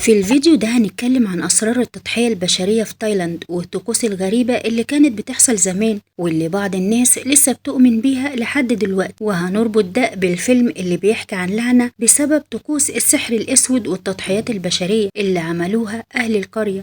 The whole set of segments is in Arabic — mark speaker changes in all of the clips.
Speaker 1: في الفيديو ده هنتكلم عن أسرار التضحية البشرية في تايلاند والطقوس الغريبة اللي كانت بتحصل زمان واللي بعض الناس لسه بتؤمن بيها لحد دلوقتي، وهنربط ده بالفيلم اللي بيحكي عن لعنة بسبب طقوس السحر الأسود والتضحيات البشرية اللي عملوها أهل القرية.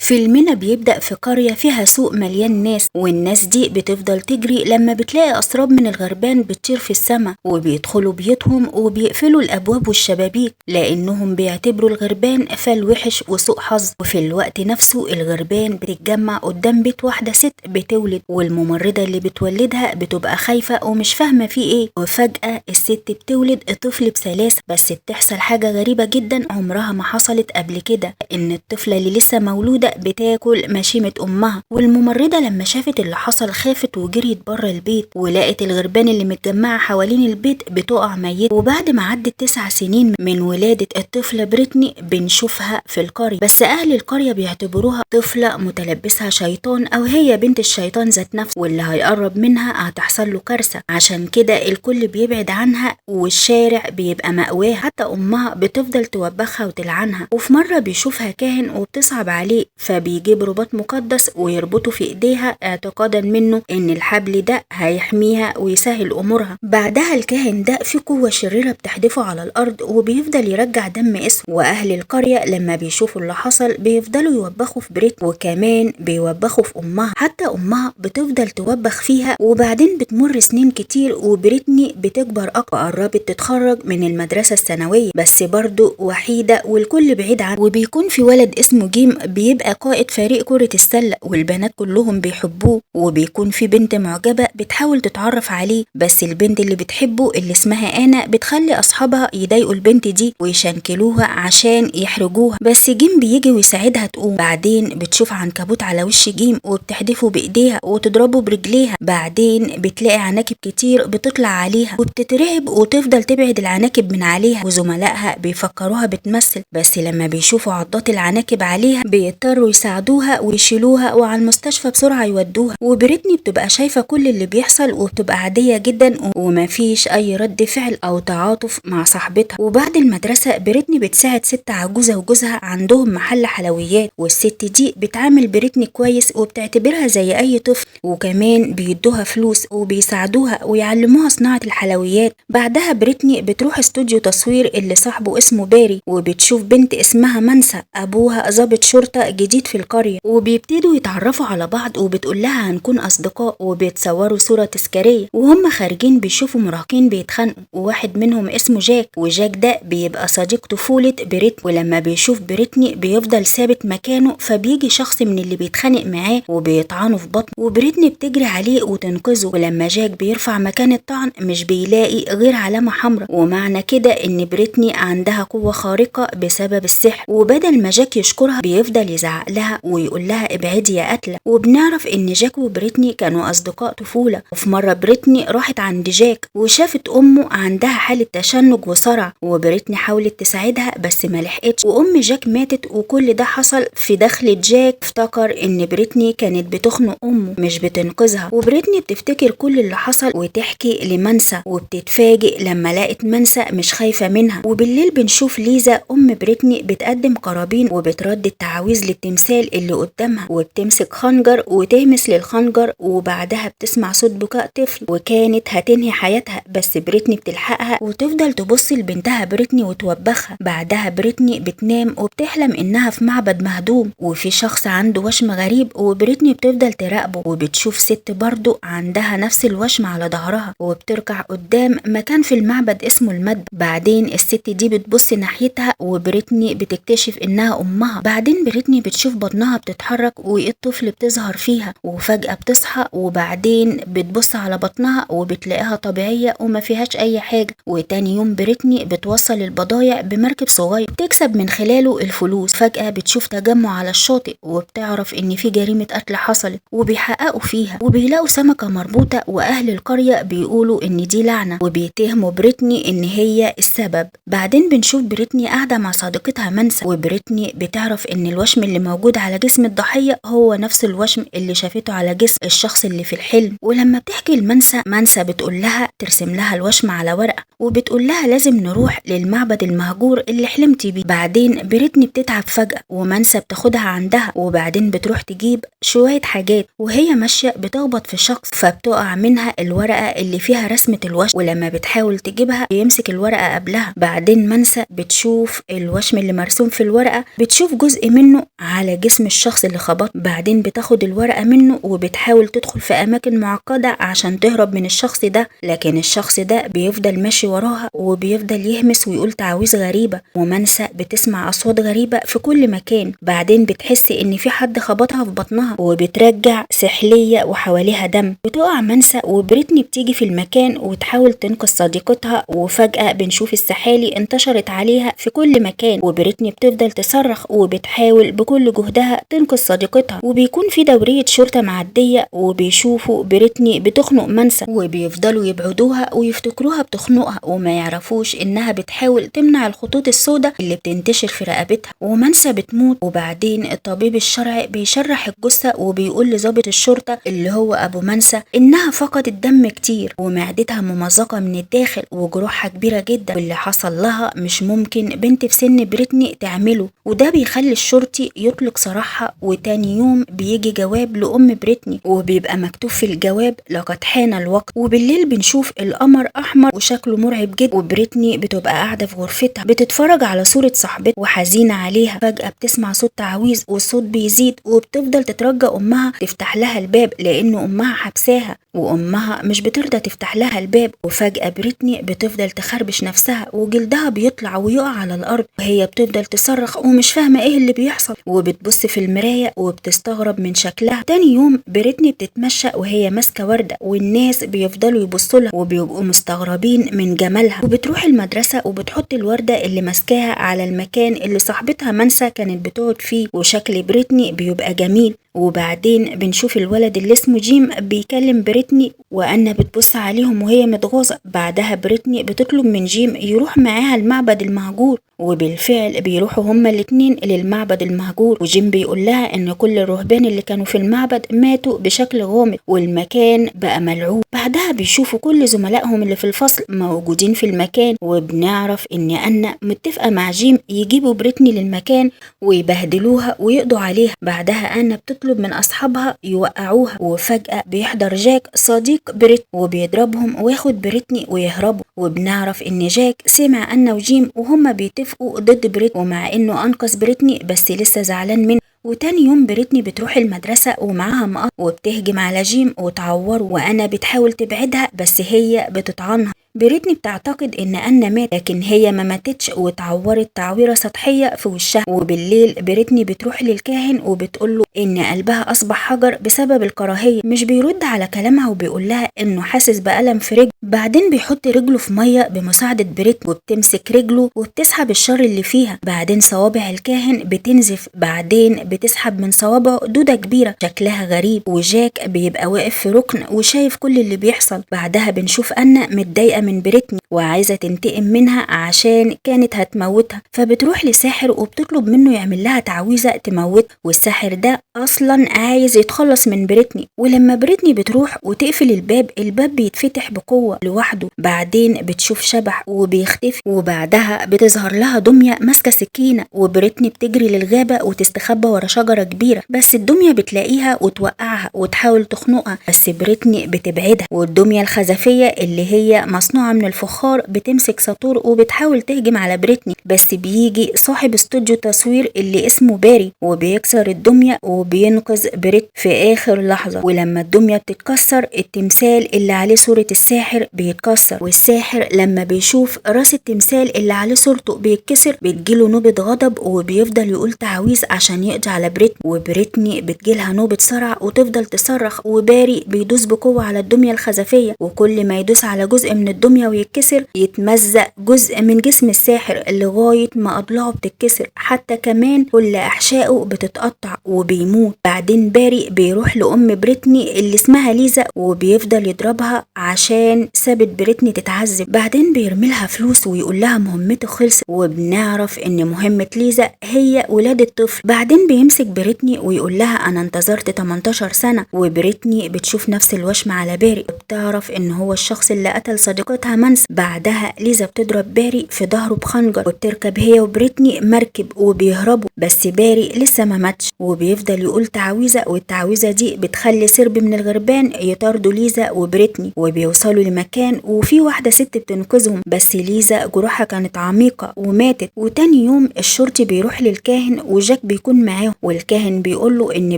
Speaker 1: فيلمنا بيبدأ في قرية فيها سوق مليان ناس، والناس دي بتفضل تجري لما بتلاقي أسراب من الغربان بتطير في السماء، وبيدخلوا بيوتهم وبيقفلوا الأبواب والشبابيك لأنهم بيعتبروا الغربان فال وحش وسوء حظ. وفي الوقت نفسه الغربان بتتجمع قدام بيت واحدة ست بتولد، والممرضة اللي بتولدها بتبقى خايفة ومش فاهمة فيه ايه، وفجأة الست بتولد الطفل بسلاسة. بس بتحصل حاجة غريبة جدا عمرها ما حصلت قبل كده، إن الطفلة اللي لسه مولودة بتاكل مشيمة أمها. والممرضة لما شافت اللي حصل خافت وجريت بره البيت، ولقت الغربان اللي متجمعة حوالين البيت بتقع ميت. وبعد ما عدت 9 سنين من ولادة الطفلة بريتني بنشوفها في القرية، بس أهل القرية بيعتبروها طفلة متلبسها شيطان أو هي بنت الشيطان ذات نفسه، واللي هيقرب منها هتحصل له كارثة. عشان كده الكل بيبعد عنها والشارع بيبقى مأواها، حتى أمها بتفضل توبخها وتلعنها. وفي مرة بيشوفها كاهن وبتصعب عليه، فبيجيب رباط مقدس ويربطه في ايديها اعتقادا منه ان الحبل ده هيحميها ويسهل امورها. بعدها الكاهن ده في قوة شريرة بتحدفه على الارض وبيفضل يرجع دم اسمه، واهل القرية لما بيشوفوا اللي حصل بيفضلوا يوبخوا في بريت، وكمان بيوبخوا في امها، حتى امها بتفضل توبخ فيها. وبعدين بتمر سنين كتير وبريتني بتكبر اكتر وقربت تتخرج من المدرسة الثانوية، بس برضو وحيدة والكل بعيد عنها. وبيكون في ولد اسمه جيم بيبقى قائد فريق كرة السلة، والبنات كلهم بيحبوه. وبيكون في بنت معجبة بتحاول تتعرف عليه، بس البنت اللي بتحبه اللي اسمها آنا بتخلي أصحابها يضايقوا البنت دي ويشنكلوها عشان يحرجوها، بس جيم بيجي ويساعدها تقوم. بعدين بتشوف عنكبوت على وش جيم وبتحدفه بإيديها وتضربه برجليها. بعدين بتلاقي عناكب كتير بتطلع عليها وبتترعب وتفضل تبعد العناكب من عليها، وزملائها بيفكروها بتمثل، بس لما بيشوفوا عضات العناكب عليها بيضطروا يساعدوها ويشيلوها وعلى المستشفى بسرعة يودوها. وبريتني بتبقى شايفة كل اللي بيحصل وبتبقى عادية جدا ومفيش أي رد فعل أو تعاطف مع صاحبتها. وبعد المدرسة بريتني بتساعد ست عجوزة وجوزها عندهم محل حلويات، والست دي بتعامل بريتني كويس وبتعتبرها زي أي طفل، وكمان بيدوها فلوس وبيساعدوها ويعلموها صناعة الحلويات. بعدها بريتني بتروح استوديو تصوير اللي صاحبه اسمه باري، وبتشوف بنت اسمها منسى أبوها ضابط شرطة جديد في القرية، وبيبتدوا يتعرفوا على بعض وبتقول لها هنكون أصدقاء، وبيتصوروا صورة تذكارية. وهم خارجين بيشوفوا مراهقين بيتخانقوا، وواحد منهم اسمه جاك، وجاك ده بيبقى صديق طفولة بريتني. ولما بيشوف بريتني بيفضل ثابت مكانه، فبيجي شخص من اللي بيتخانق معاه وبيطعنه في بطنه، وبريتني بتجري عليه وتنقذه. ولما جاك بيرفع مكان الطعن مش بيلاقي غير علامة حمراء، ومعنى كده ان بريتني عندها قوة خارقة بسبب السحر. وبدل ما جاك يشكرها بيفضل يزعق لها ويقول لها ابعدي يا قتلة. وبنعرف ان جاك وبريتني كانوا اصدقاء طفولة. وفي مرة بريتني راحت عند جاك وشافت امه عندها حالة تشنج وصرع، وبريتني حاولت تساعدها بس ما لحقتش، وام جاك ماتت. وكل ده حصل في دخلة جاك افتكر ان بريتني كانت بتخنق امه مش بتنقذها. وبريتني بتفتكر كل اللي حصل وتحكي لمنسى، وبتتفاجئ لما لقت منسى مش خايفة منها. وبالليل بنشوف ليزا ام بريتني بتقدم قرابين وبتردد تعاويذ للتمثال اللي قدامها، وبتمسك خنجر وتهمس للخنجر، وبعدها بتسمع صوت بكاء طفل وكانت هتنهي حياتها، بس بريتني بتلحقها وتفضل تبص لبنتها بريتني وتوبخها. بعدها بريتني بتنام وبتحلم انها في معبد مهدوم وفي شخص عنده وشم غريب، وبريتني بتفضل تراقبه، وبتشوف ست برضو عندها نفس الوشم على ظهرها وبتركع قدام مكان في المعبد اسمه المدبر. بعدين الست دي بتبص ناحيتها وبريتني بتكتشف انها امها. بعدين بريتني بتشوف بطنها بتتحرك والطفل بتظهر فيها، وفجأة بتصحى وبعدين بتبص على بطنها وبتلاقيها طبيعية وما فيهاش اي حاجة. وتاني يوم بريتني بتوصل البضايع بمركب صغير بتكسب من خلاله الفلوس. فجأة بتشوف تجمع على الشاطئ وبتعرف ان في جريمة قتل حصلت، وبيحققوا فيها وبيلاقوا سمكة مربوطة، واهل القرية بيقولوا ان دي لعنة وبيتهموا بريتني ان هي السبب. بعدين بنشوف بريتني قاعدة مع صديقتها منسى، وبريتني بتعرف ان الوشم اللي موجود على جسم الضحية هو نفس الوشم اللي شافته على جسم الشخص اللي في الحلم. ولما بتحكي لمنسى، منسى بتقول لها ترسم لها الوشم على ورقة وبتقول لها لازم نروح للمعبد المهجور اللي حلمتي بيه. بعدين بريتني بتتعب فجأة ومانسا بتاخدها عندها، وبعدين بتروح تجيب شوية حاجات وهي ماشية بتخبط في شخص فبتقع منها الورقة اللي فيها رسمة الوشم، ولما بتحاول تجيبها بيمسك الورقة قبلها. بعدين مانسا بتشوف الوشم اللي مرسوم في الورقة، بتشوف جزء منه على جسم الشخص اللي خبط. بعدين بتاخد الورقة منه وبتحاول تدخل في أماكن معقدة عشان تهرب من الشخص ده، لكن الشخص ده بيفضل ماشي وراها وبيفضل يهمس ويقول تعاويذ غريبة، ومانسا بتسمع أصوات غريبة في كل مكان. بعدين بتحس إن في حد خبطها في بطنها وبترجع سحلية وحواليها دم. بتقع مانسا وبريتني بتيجي في المكان وتحاول تنقذ صديقتها، وفجأة بنشوف السحالي انتشرت عليها في كل مكان، وبريتني بتفضل تصرخ وبتحاول بكل جهدها تنقذ صديقتها. وبيكون في دورية شرطة معدية وبيشوفوا بريتني بتخنق مانسا، وبيفضلوا يبعدوها ويفتكروها بتخنقها وما يعرفوش إنها بتحاول تمنع الخطوط السوداء اللي بتنتشر في رقبتها، ومانسا بتموت. وبعدين الطبيب الشرعي بيشرح الجثة وبيقول لضابط الشرطة اللي هو أبو مانسا إنها فقدت دم كتير ومعدتها ممزقة من الداخل وجروحها كبيرة جدا، واللي حصل لها مش ممكن بنت في سن بريتني تعمله. وده بيخلي الشرطي يطلق سراحها. وتاني يوم بيجي جواب لأم بريتني وبيبقى مكتوب في الجواب لقد حان الوقت. وبالليل بنشوف القمر أحمر وشكله مرعب جدا، وبريتني بتبقى قاعدة في غرفتها بتتفرج على صورة صاحبتها وحزينة عليها. فجأة بتسمع صوت تعويذ والصوت بيزيد، وبتفضل تترجى أمها تفتح لها الباب لأن أمها حبساها، وأمها مش بترضى تفتح لها الباب. وفجأة بريتني بتفضل تخربش نفسها وجلدها بيطلع ويقع على الأرض، وهي بتفضل تصرخ ومش فاهمة إيه اللي بيحصل، وبتبص في المراية وبتستغرب من شكلها. تاني يوم بريتني بتتمشى وهي ماسكة وردة، والناس بيفضلوا يبصوا لها وبيبقوا مستغربين من جمالها. وبتروح المدرسة وبتحط الوردة اللي ماسكاها على المكان اللي صاحبتها مانسا كانت بتقعد فيه، وشكل بريتني بيبقى جميل. وبعدين بنشوف الولد اللي اسمه جيم بيكلم بريتني وأنا بتبص عليهم وهي متغاظة. بعدها بريتني بتطلب من جيم يروح معاها المعبد المهجور، وبالفعل بيروحوا هما الاتنين للمعبد المهجور. وجيم بيقول لها ان كل الرهبان اللي كانوا في المعبد ماتوا بشكل غامض والمكان بقى ملعوب. بعدها بيشوفوا كل زملائهم اللي في الفصل موجودين في المكان، وبنعرف ان أنا متفقة مع جيم يجيبوا بريتني للمكان ويبهدلوها ويقضوا عليها. بعدها أنا بتطلب من أصحابها يوقعوها، وفجأة بيحضر جاك صديق بريت وبيضربهم وياخد بريتني ويهربوا. وبنعرف ان جاك سمع أنا وجيم وهما بيتفقوا ضد بريت، ومع انه انقذ بريتني بس لسه زعلان منه. وتاني يوم بريتني بتروح المدرسة ومعاها مقص وبتهجم على جيم وتعوره، وأنا بتحاول تبعدها بس هي بتطعنها. بريتني بتعتقد ان أنا مات، لكن هي ما ماتتش واتعورت تعويرة سطحية في وشها. وبالليل بريتني بتروح للكاهن وبتقوله ان قلبها اصبح حجر بسبب الكراهية. مش بيرد على كلامها وبيقول لها انه حاسس بألم في رجله. بعدين بيحط رجله في مية بمساعدة بريتني وبتمسك رجله وبتسحب الشر اللي فيها. بعدين صوابع الكاهن بتنزف، بعدين بتسحب من صوابعه دودة كبيرة شكلها غريب، وجاك بيبقى واقف في ركن وشايف كل اللي بيحصل. بعدها بنشوف أنا متضايقة من بريتني وعايزة تنتقم منها عشان كانت هتموتها، فبتروح لساحر وبتطلب منه يعمل لها تعويذة تموت، والساحر ده أصلا عايز يتخلص من بريتني. ولما بريتني بتروح وتقفل الباب بيتفتح بقوة لوحده. بعدين بتشوف شبح وبيختفي، وبعدها بتظهر لها دمية ماسكة سكينة، وبريتني بتجري للغابة وتستخبى ورا شجرة كبيرة، بس الدمية بتلاقيها وتوقعها وتحاول تخنقها، بس بريتني بتبعدها. والدمية الخزفية اللي هي مصنوعة من الفخار بتمسك ساطور وبتحاول تهجم على بريتني، بس بيجي صاحب استوديو تصوير اللي اسمه باري وبيكسر الدمية وبينقذ بريت في آخر لحظة. ولما الدمية بتتكسر التمثال اللي عليه صورة الساحر بيتكسر، والساحر لما بيشوف راس التمثال اللي عليه صورته بيتكسر بتجيله نوبة غضب وبيفضل يقول تعويذ عشان يقضي على بريتني. وبريتني بتجيلها نوبة صرع وتفضل تصرخ، وباري بيدوس بقوة على الدمية الخزفية، وكل ما يدوس على جزء من الدمية ويتكسر يتمزق جزء من جسم الساحر لغاية ما أضلاعه بتتكسر، حتى كمان كل أحشائه بتتقطع وبيموت. بعدين باري بيروح لأم بريتني اللي اسمها ليزا وبيفضل يضربها عشان سابت بريتني تتعذب. بعدين بيرملها فلوس ويقول لها مهمته خلص، وبنعرف ان مهمة ليزا هي ولادة طفل. بعدين بيمسك بريتني ويقول لها انا انتظرت 18 سنة، وبريتني بتشوف نفس الوشم على باري وبتعرف ان هو الشخص اللي قتل صديقتها مانسا. بعدها ليزا بتضرب باري في ظهره بخنجر، وبتركب هي وبريتني مركب وبيهربوا، بس باري لسه ما ماتش وبيفضل يقول تعويذة، والتعويذة دي بتخلي سرب من الغربان يطاردوا ليزا وبريتني، وبيوصلوا لمكان وفي واحدة ست بتنقذهم، بس ليزا جروحها كانت عميقة وماتت. وتاني يوم الشرطي بيروح للكاهن وجاك بيكون معاه، والكاهن بيقوله ان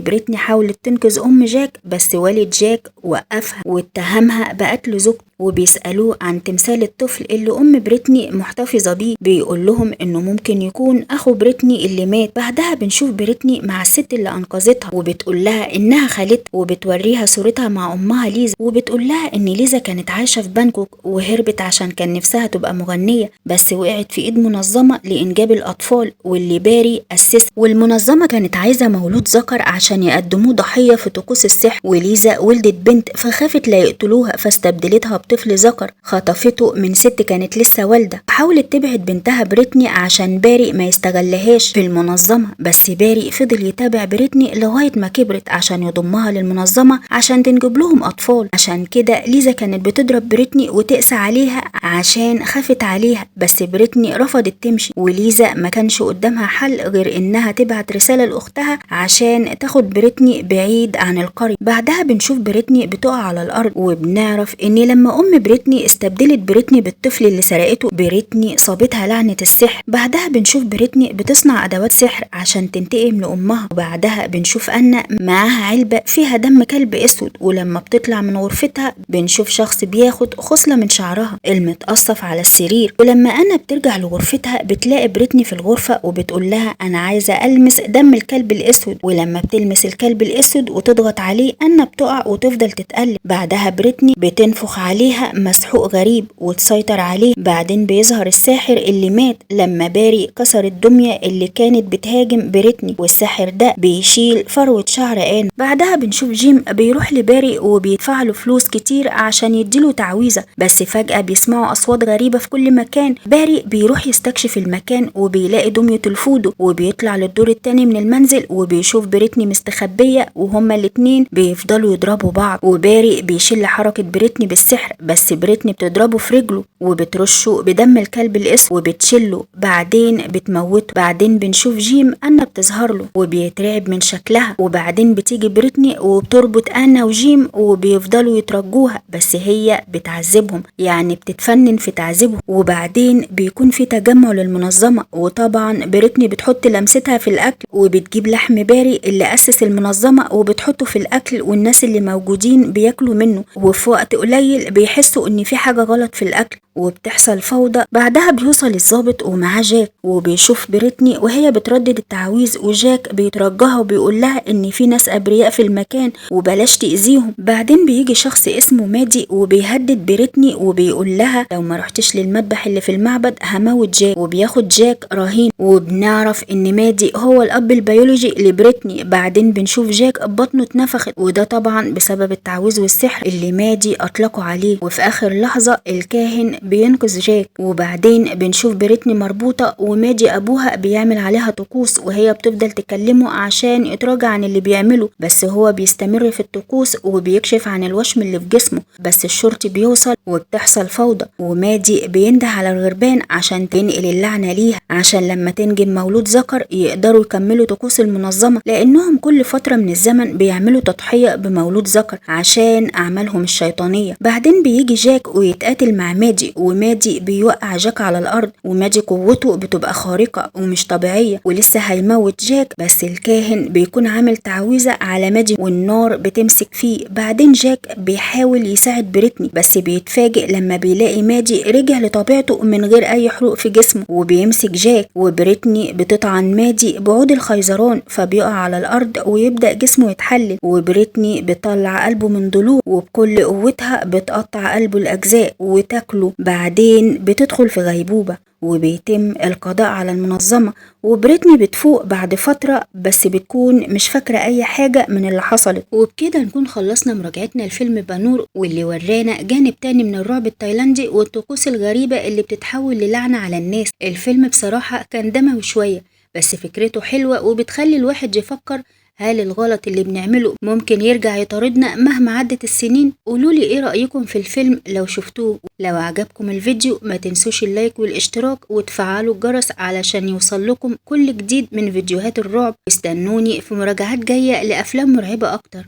Speaker 1: بريتني حاولت تنقذ ام جاك، بس والد جاك وقفها واتهمها بقتل زوجته، وبيسألوه عن تمثال الطفل اللي أم بريتني محتفظة بيه، بيقول لهم إنه ممكن يكون أخو بريتني اللي مات. بعدها بنشوف بريتني مع الست اللي أنقذتها وبتقول لها إنها خالتها، وبتوريها صورتها مع أمها ليزا، وبتقول لها إن ليزا كانت عايشة في بانكوك وهربت عشان كان نفسها تبقى مغنية، بس وقعت في إيد منظمة لإنجاب الأطفال واللي باري أسسها، والمنظمة كانت عايزة مولود ذكر عشان يقدموه ضحية في طقوس السحر، وليزا ولدت بنت فخافت لا يقتلوها فاستبدلتها بطفل ذكر خطفته من ست كانت لسه والده، وحاولت تبعد بنتها بريتني عشان باري ما يستغلهاش في المنظمه، بس باري فضل يتابع بريتني لغايه ما كبرت عشان يضمها للمنظمه عشان تنجب لهم اطفال. عشان كده ليزا كانت بتضرب بريتني وتقسى عليها عشان خافت عليها، بس بريتني رفضت تمشي، وليزا ما كانش قدامها حل غير انها تبعت رساله لاختها عشان تاخد بريتني بعيد عن القريه. بعدها بنشوف بريتني بتقع على الارض، وبنعرف ان لما ام بريتني استبدلت بريتني بالطفل اللي سرقته، بريتني صابتها لعنة السحر. بعدها بنشوف بريتني بتصنع ادوات سحر عشان تنتقم لامها، وبعدها بنشوف أن معاها علبة فيها دم كلب اسود، ولما بتطلع من غرفتها بنشوف شخص بياخد خصلة من شعرها المتقصف على السرير، ولما أنا بترجع لغرفتها بتلاقي بريتني في الغرفة وبتقول لها انا عايزة ألمس دم الكلب الاسود، ولما بتلمس الكلب الاسود وتضغط عليه أنا بتقع وتفضل تتقلب. بعدها بريتني بتنفخ عليها مسحوق غريب وتسيطر عليه. بعدين بيظهر الساحر اللي مات لما باري كسر الدمية اللي كانت بتهاجم بريتني، والساحر ده بيشيل فروة شعر آن. بعدها بنشوف جيم بيروح لباري وبيدفع له فلوس كتير عشان يديله تعويذة، بس فجأة بيسمعوا أصوات غريبة في كل مكان. باري بيروح يستكشف المكان وبيلاقي دمية الفودو، وبيطلع للدور التاني من المنزل وبيشوف بريتني مستخبية وهما الاتنين بيفضلوا يضربوا بعض، وباري بيشل حركة بريتني بالسحر، بس بريتني بتضربه في رجله وبترشه بدم الكلب الاسود وبتشله، بعدين بتموته. بعدين بنشوف جيم أنا بتظهر له وبيترعب من شكلها، وبعدين بتيجي بريتني وبتربط أنا وجيم وبيفضلوا يترجوها، بس هي بتعذبهم يعني بتتفنن في تعذيبهم. وبعدين بيكون في تجمع للمنظمة، وطبعا بريتني بتحط لمستها في الأكل وبتجيب لحم باري اللي أسس المنظمة وبتحطه في الأكل، والناس اللي موجودين بياكلوا منه، وفي وقت قليل بيحسوا ان في حاجة غلط في الاكل وبتحصل فوضى. بعدها بيوصل الضابط ومعاه جاك وبيشوف بريتني وهي بتردد التعويذ، وجاك بيترجاها وبيقول لها ان في ناس ابرياء في المكان وبلاش تأذيهم. بعدين بيجي شخص اسمه مادي وبيهدد بريتني وبيقول لها لو ما رحتش للمذبح اللي في المعبد هموت جاك، وبياخد جاك رهين، وبنعرف ان مادي هو الاب البيولوجي لبريتني. بعدين بنشوف جاك بطنه اتنفخت، وده طبعا بسبب التعويذ والسحر اللي مادي اطلقوا عليه. وفي اخر لحظة الكاهن بينقذ جاك، وبعدين بنشوف بريتني مربوطة ومادي ابوها بيعمل عليها طقوس، وهي بتفضل تكلمه عشان يتراجع عن اللي بيعمله، بس هو بيستمر في الطقوس وبيكشف عن الوشم اللي في جسمه. بس الشرطي بيوصل وبتحصل فوضى، ومادي بينده على الغربان عشان تنقل اللعنة ليها عشان لما تنجب مولود ذكر يقدروا يكملوا طقوس المنظمة، لانهم كل فترة من الزمن بيعملوا تضحية بمولود ذكر عشان اعمالهم الشيطانية. بعدين بيجي جاك ويتقاتل مع مادي، ومادي بيوقع جاك على الارض، ومادي قوته بتبقى خارقة ومش طبيعية ولسه هيموت جاك، بس الكاهن بيكون عامل تعويذة على مادي والنار بتمسك فيه. بعدين جاك بيحاول يساعد بريتني بس بيتفاجئ لما بيلاقي مادي رجع لطبيعته من غير اي حروق في جسمه، وبيمسك جاك وبريتني بتطعن مادي بعود الخيزران فبيقع على الارض ويبدأ جسمه يتحلل، وبريتني بتطلع قلبه من ضلوع وبكل قوتها بتقطع قلبه الأجزاء وتاكله. بعدين بتدخل في غيبوبة وبيتم القضاء على المنظمة، وبريتني بتفوق بعد فترة بس بتكون مش فاكرة أي حاجة من اللي حصلت. وبكده نكون خلصنا مراجعتنا لفيلم بانور، واللي ورانا جانب تاني من الرعب التايلاندي والطقوس الغريبة اللي بتتحول للعنة على الناس. الفيلم بصراحة كان دموي شوية بس فكرته حلوة وبتخلي الواحد يفكر هل الغلط اللي بنعمله ممكن يرجع يطاردنا مهما عدت السنين؟ قولولي ايه رأيكم في الفيلم لو شفتوه. لو عجبكم الفيديو ما تنسوش اللايك والاشتراك وتفعلوا الجرس علشان يوصل لكم كل جديد من فيديوهات الرعب. استنوني في مراجعات جاية لأفلام مرعبة أكتر.